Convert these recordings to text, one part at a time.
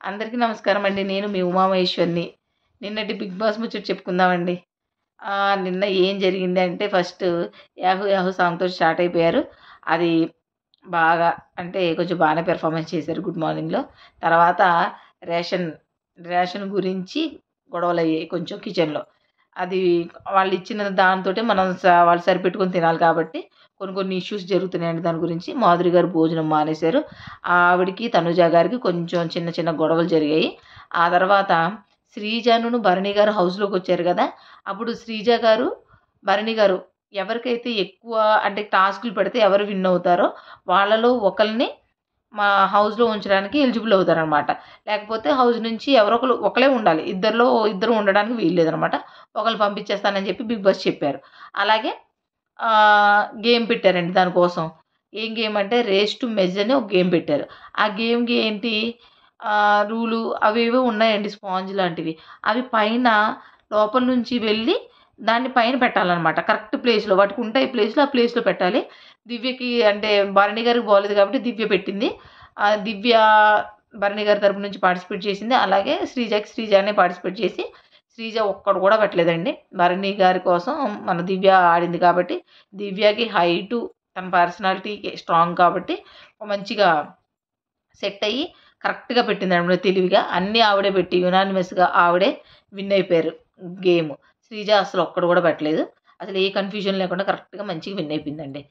అందరికీ నమస్కారం అండి. నేను మీ ఉమామహేశ్వరిని. నిన్నటి బిగ్ బాస్ ముచ్చట చెప్పుకుందామండి. నిన్న ఏం జరిగింది అంటే ఫస్ట్ 'యాహూ యాహూ' సాంగ్‌తో స్టార్ట్ అయిపోయారు. అది బాగా అంటే కొంచెం బాగానే పెర్ఫార్మన్స్ చేశారు 'గుడ్ మార్నింగ్‌లో'. తర్వాత రేషన్, రేషన్ గురించి గొడవలయ్యాయి కొంచెం కిచెన్‌లో. అది వాళ్ళిచ్చిన దాంతోటే మనం వాళ్ళు సరిపెట్టుకొని తినాలి కాబట్టి కొన్ని కొన్ని ఇష్యూస్ జరుగుతున్నాయండి దాని గురించి. మాధురి గారు భోజనం మానేశారు. ఆవిడకి, తనుజ గారికి కొంచెం చిన్న చిన్న గొడవలు జరిగాయి. ఆ తర్వాత శ్రీజనును, భరణి గారు హౌస్‌లోకొచ్చారు గదా! అప్పుడు శ్రీజ గారు, భరణి గారు ఎవరికైతే ఎక్కువ అంటే టాస్కులు పెడితే ఎవరు విన్ అవుతారో వాళ్ళలో ఒకళ్ళని మా హౌస్‌లో ఉంచడానికి ఎలిజిబుల్ అవుతారనమాట. లేకపోతే హౌస్ నుంచి ఎవరో ఒకళ్ళు ఒకళ్ళే ఉండాలి. ఇద్దరు ఉండడానికి వీల్లేదనమాట. ఒకళ్ళని పంపించేస్తానని చెప్పి బిగ్ బాస్ చెప్పారు. అలాగే గేమ్ పెట్టారండి దానికోసం. ఏం గేమ్ అంటే రేస్ టు మెజ్ అని ఒక గేమ్ పెట్టారు. ఆ గేమ్‌కి ఏంటి రూలు అవేవో ఉన్నాయండి స్పాంజ్ లాంటివి. అవి పైన లోపల నుంచి వెళ్ళి దాన్ని పైన పెట్టాలనమాట. కరెక్ట్ ప్లేస్‌లో వాటికుంటాయి ప్లేస్‌లు. ఆ ప్లేస్‌లో పెట్టాలి. దివ్యకి అంటే భరణి గారికి బాలేదు కాబట్టి దివ్య పెట్టింది. దివ్య భరణి గారి తరపు నుంచి పార్టిసిపేట్ చేసింది. అలాగే శ్రీజనే పార్టిసిపేట్ చేసి శ్రీజ ఒక్కడు కూడా పెట్టలేదండి. భరణి గారి కోసం మన దివ్య ఆడింది కాబట్టి దివ్యకి హైటు తన పర్సనాలిటీకి స్ట్రాంగ్ కాబట్టి మంచిగా సెట్ అయ్యి కరెక్ట్‌గా పెట్టిందనమాట తెలివిగా. అన్నీ ఆవిడే పెట్టి యునానిమస్‌గా ఆవిడే విన్ అయిపోయారు గేమ్. శ్రీజ అసలు ఒక్కడు కూడా పెట్టలేదు. అసలు ఏ కన్‌ఫ్యూజన్ లేకుండా కరెక్ట్‌గా మంచిగా విన్ అయిపోయిందండి.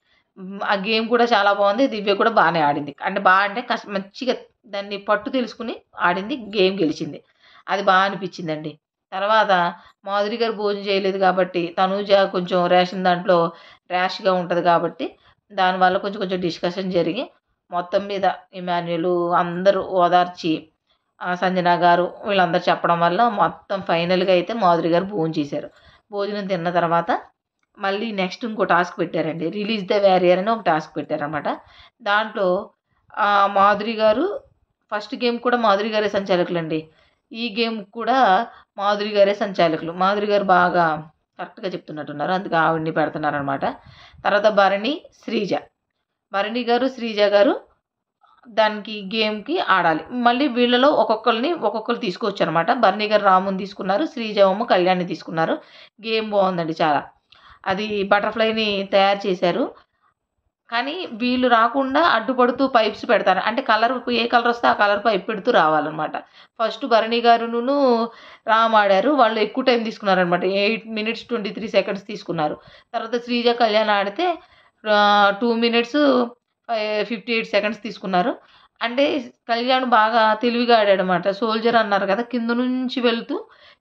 ఆ గేమ్ కూడా చాలా బావుంది. దివ్య కూడా బానే ఆడింది. అంటే అంటే మంచిగా దాన్ని పట్టు తెలుసుకొని ఆడింది. గేమ్ గెలిచింది. అది అనిపిచ్చిందండి. తర్వాత మాధురి గారు భోజనం చేయలేదు కాబట్టి తనూజ కొంచెం రేషన్ దాంట్లో ర్యాష్‌గా ఉంటది కాబట్టి దానివల్ల కొంచెం కొంచెం డిస్కషన్ జరిగి మొత్తం మీద ఇమాన్యులు అందరూ ఓదార్చి సంజన గారు వీళ్ళందరూ చెప్పడం వల్ల మొత్తం ఫైనల్‌గా అయితే మాధురి గారు భోంచేశారు. భోజనం తిన్న తర్వాత మళ్ళీ నెక్స్ట్ ఇంకో టాస్క్ పెట్టారండి. రిలీజ్ ద వారియర్ అని ఒక టాస్క్ పెట్టారనమాట. దాంట్లో మాధురి గారు ఫస్ట్ గేమ్ కూడా మాధురి గారే సంచాలకులండి. ఈ గేమ్ కూడా మాధురి గారే సంచాలకులు. మాధురి గారు బాగా కరెక్ట్‌గా చెప్తున్నట్టున్నారు. అందుకే ఆవిడని పెడుతున్నారనమాట. తర్వాత భరణి, శ్రీజ. భరణి గారు, శ్రీజ గారు దానికి గేమ్‌కి ఆడాలి. మళ్ళీ వీళ్ళలో ఒక్కొక్కళ్ళు తీసుకోవచ్చనమాట. భరణి గారు రాముని తీసుకున్నారు. శ్రీజ ఏమో కళ్యాణ్‌ని తీసుకున్నారు. గేమ్ బావుందండి చాలా. అది బటర్‌ఫ్లైని తయారు చేశారు. కానీ వీళ్ళు రాకుండా అడ్డుపడుతూ పైప్స్ పెడతారు. అంటే ఏ కలర్ వస్తే ఆ కలర్ పైప్ పెడుతూ రావాలనమాట. ఫస్ట్ భరణి గారును రామ్ ఆడారు. వాళ్ళు ఎక్కువ టైం తీసుకున్నారనమాట. 8 మినిట్స్ 23 సెకండ్స్ తీసుకున్నారు. తర్వాత శ్రీజ, కళ్యాణ్ ఆడితే 2 మినిట్స్ 58 సెకండ్స్ తీసుకున్నారు. అంటే కళ్యాణ్ బాగా తెలివిగా ఆడాడనమాట. సోల్జర్ అన్నారు కదా! కింద నుంచి వెళ్తూ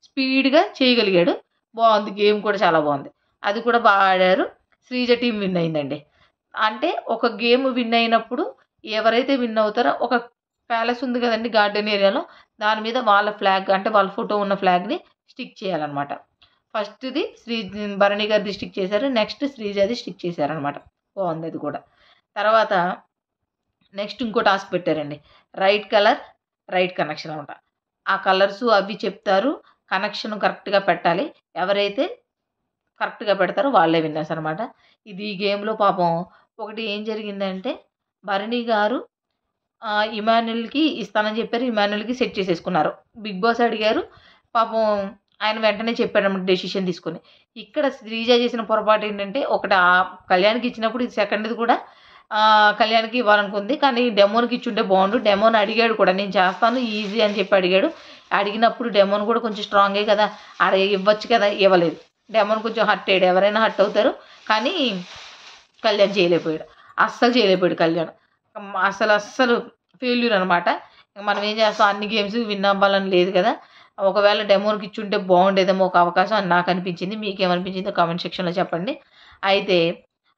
స్పీడ్‌గా చేయగలిగాడు. బావుంది. గేమ్ కూడా చాలా బావుంది. అది కూడా ఆడారు. శ్రీజ టీమ్ విన్ అయిందండి. అంటే ఒక గేమ్ విన్ అయినప్పుడు ఎవరైతే విన్ అవుతారో ఒక ప్యాలెస్ ఉంది కదండీ గార్డెన్ ఏరియాలో. దాని మీద వాళ్ళ ఫ్లాగ్ అంటే వాళ్ళ ఫోటో ఉన్న ఫ్లాగ్‌ని స్టిక్ చేయాలనమాట. ఫస్ట్‌ది భరణి గారిది స్టిక్ చేశారు. నెక్స్ట్ శ్రీజది స్టిక్ చేశారనమాట. బావుంది అది కూడా. తర్వాత నెక్స్ట్ ఇంకో టాస్క్ పెట్టారండి. రైట్ కలర్, రైట్ కనెక్షన్ అనమాట. ఆ కలర్స్ అవి చెప్తారు. కనెక్షన్ కరెక్ట్‌గా పెట్టాలి. ఎవరైతే కరెక్ట్‌గా పెడతారో వాళ్ళే విన్నర్స్ అనమాట. ఈ గేమ్‌లో పాపం ఒకటి ఏం జరిగిందంటే భరణి గారు ఇమాన్యుల్‌కి ఇస్తానని చెప్పారు. ఇమాన్యుల్‌కి సెట్ చేసేసుకున్నారు. బిగ్ బాస్ అడిగారు. పాపం ఆయన వెంటనే చెప్పాడన్నమాట డెసిషన్ తీసుకొని. ఇక్కడ శ్రీజ చేసిన పొరపాటు ఏంటంటే ఒకటి కళ్యాణ్‌కి ఇచ్చినప్పుడు ఇది సెకండ్‌ది కూడా కళ్యాణ్‌కి ఇవ్వాలనుకుంది. కానీ డెమోన్‌కి ఇచ్చుంటే బావుండు. డెమోన్ అడిగాడు కూడా నేను చేస్తాను ఈజీ అని చెప్పి అడిగాడు. అడిగినప్పుడు డెమోన్ కూడా కొంచెం స్ట్రాంగే కదా! ఇవ్వచ్చు కదా! ఇవ్వలేదు. డెమోన్ కొంచెం హర్ట్ అయ్యాడు. ఎవరైనా హర్ట్ అవుతారు. కానీ కళ్యాణ్ చేయలేకపోయాడు. అస్సలు చేయలేకపోయాడు కళ్యాణ్. అస్సలు ఫెయిల్యూర్ అనమాట. మనం ఏం చేస్తాం అన్ని గేమ్స్ విన్ అవ్వాలని లేదు కదా! ఒకవేళ డెమోన్‌కి ఇచ్చుంటే బావుండేదేమో ఒక అవకాశం అని నాకనిపించింది. మీకేమనిపించిందో కామెంట్ సెక్షన్‌లో చెప్పండి. అయితే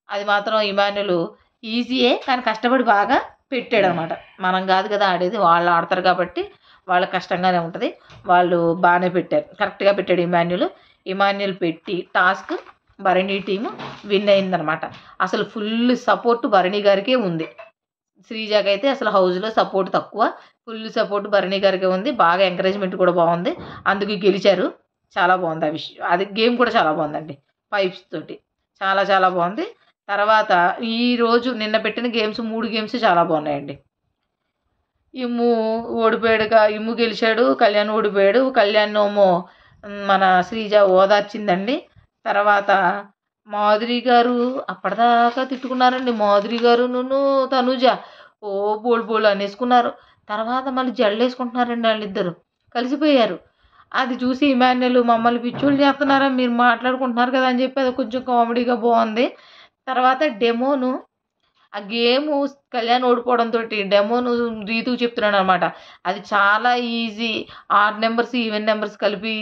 అది మాత్రం ఇమాన్యుల్ ఈజీయే కానీ కష్టపడి బాగా పెట్టాడనమాట. మనం కాదు కదా ఆడేది. వాళ్ళు ఆడతారు కాబట్టి వాళ్ళకి కష్టంగానే ఉంటది. వాళ్ళు బానే పెట్టారు. కరెక్ట్‌గా పెట్టాడు ఇమాన్యుల్. ఇమాన్యుల్ పెట్టి టాస్క్ భరణి టీమ్ విన్ అయిందనమాట. అసలు ఫుల్ సపోర్ట్ భరణి గారికే ఉంది. శ్రీజకైతే అసలు హౌస్‌లో సపోర్ట్ తక్కువ. ఫుల్ సపోర్ట్ భరణి గారికే ఉంది. బాగా ఎంకరేజ్‌మెంట్ కూడా బావుంది. అందుకు గెలిచారు. చాలా బావుంది ఆ విషయం. అది గేమ్ కూడా చాలా బావుందండి. పైప్స్ తోటి. చాలా చాలా బావుంది. తర్వాత ఈరోజు నిన్న పెట్టిన గేమ్స్ 3 గేమ్స్ చాలా బావున్నాయండి. ఇమ్ము ఓడిపోయాడుగా, ఇమ్ము గెలిచాడు, కళ్యాణ్ ఓడిపోయాడు. కళ్యాణ్ ఏమో మన శ్రీజ ఓదార్చిందండి. తర్వాత మాధురి గారు అప్పటిదాకా తిట్టుకున్నారండి. మాధురి గారును తనుజ ఓ బోల్ బోల్ అనేసుకున్నారు. తర్వాత మళ్ళీ జల్లేసుకుంటున్నారండి వాళ్ళిద్దరు, కలిసిపోయారు. అది చూసి ఇమాన్యుల్ మమ్మల్ని పిచ్చోళ్ళు చేస్తున్నారా, మీరు మాట్లాడుకుంటున్నారు కదా అని చెప్పి అది కొంచెం కామెడీగా బాగుంది. తర్వాత డెమోను ఆ గేము కళ్యాణ్ ఓడిపోవడంతో డెమోను రీతుకు చెప్తున్నాడు అనమాట. అది చాలా easy, odd numbers even numbers కలిపి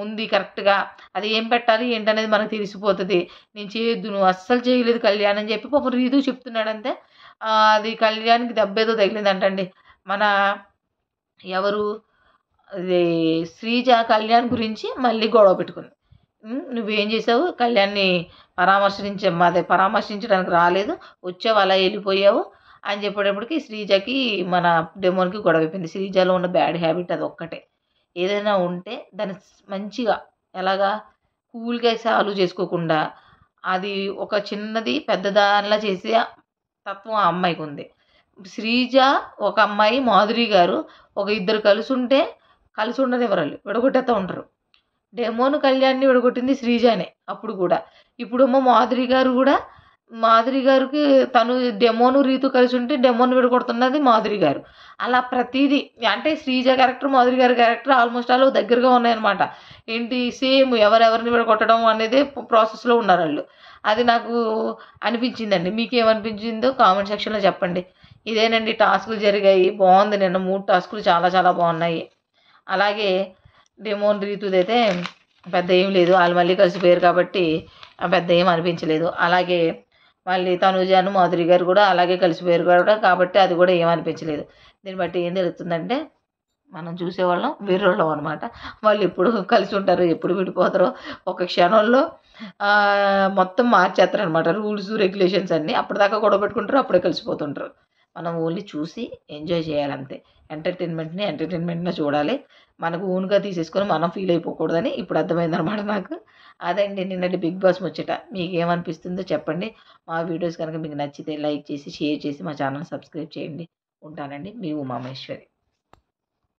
ఉంది కరెక్ట్గా, అది ఏం పెట్టాలి ఏంటనేది మనకు తెలిసిపోతుంది, నేను చేయొద్దు, నువ్వు అస్సలు చేయలేదు కళ్యాణ్ అని చెప్పి పాపం రీతుకు చెప్తున్నాడంతే. అది కళ్యాణ్కి దెబ్బేదో తగిలిందంటండి. మన ఎవరు అది శ్రీజ కళ్యాణ్ గురించి మళ్ళీ గొడవ పెట్టుకుంది. నువ్వేం చేసావు, కళ్యాణ్ని పరామర్శించడానికి రాలేదు, వచ్చావు అలా వెళ్ళిపోయావు అని చెప్పేటప్పటికి శ్రీజకి మన డెమోన్కి గొడవ అయిపోయింది. శ్రీజలో ఉన్న బ్యాడ్ హ్యాబిట్ అది ఒక్కటే. ఏదైనా ఉంటే దాన్ని మంచిగా ఎలాగా కూల్గా సాల్వ్ చేసుకోకుండా అది ఒక చిన్నది పెద్దదానిలా చేసే తత్వం ఆ అమ్మాయికి ఉంది. శ్రీజ ఒక అమ్మాయి, మాధురి గారు ఒక ఇద్దరు కలిసి ఉండనివ్వరు, వాళ్ళు విడగొట్టేస్తూ ఉంటారు. డెమోను కళ్యాణ్ని విడగొట్టింది శ్రీజానే అప్పుడు కూడా. ఇప్పుడేమో మాధురి గారికి తను డెమోను రీతు కలిసి ఉంటే డెమోను విడగొడుతున్నది మాధురి గారు. అలా ప్రతిదీ అంటే శ్రీజ క్యారెక్టర్ మాధురి గారి క్యారెక్టర్ ఆల్మోస్ట్ ఆల్ దగ్గరగా ఉన్నాయన్నమాట. ఏంటి సేమ్ ఎవరెవరిని విడగొట్టడం అనేది ప్రాసెస్లో ఉన్నారు వాళ్ళు. అది నాకు అనిపించిందండి. మీకేమనిపించిందో కామెంట్ సెక్షన్లో చెప్పండి. ఇదేనండి టాస్కులు జరిగాయి, బాగుంది. నిన్న 3 టాస్కులు చాలా చాలా బాగున్నాయి. అలాగే డెమోన్ రీతుదైతే పెద్ద ఏం లేదు, వాళ్ళు మళ్ళీ కలిసిపోయారు కాబట్టి పెద్ద ఏం అనిపించలేదు. అలాగే మళ్ళీ తనుజాను మాధురి గారు కూడా అలాగే కలిసిపోయారు కూడా కాబట్టి అది కూడా ఏం అనిపించలేదు. దీన్ని బట్టి ఏం తెలుస్తుందంటే మనం చూసేవాళ్ళం వేరేవాళ్ళం అనమాట. వాళ్ళు ఎప్పుడు కలిసి ఉంటారో ఎప్పుడు విడిపోతారో ఒక క్షణంలో మొత్తం మార్చేస్తారనమాట, రూల్స్ రెగ్యులేషన్స్ అన్నీ. అప్పటిదాకా గొడవ పెట్టుకుంటారు, అప్పుడే కలిసిపోతుంటారు. మనం ఓన్లీ చూసి ఎంజాయ్ చేయాలంతే. ఎంటర్టైన్మెంట్ని చూడాలి, మనకు ఓన్గా తీసేసుకొని మనం ఫీల్ అయిపోకూడదని ఇప్పుడు అర్థమైందనమాట నాకు. అదండి నిన్నటి బిగ్ బాస్ ముచ్చట. మీకు ఏమనిపిస్తుందో చెప్పండి. మా వీడియోస్ కనుక మీకు నచ్చితే లైక్ చేసి షేర్ చేసి మా ఛానల్ సబ్స్క్రైబ్ చేయండి. ఉంటానండి, మీ ఉమామేశ్వరి.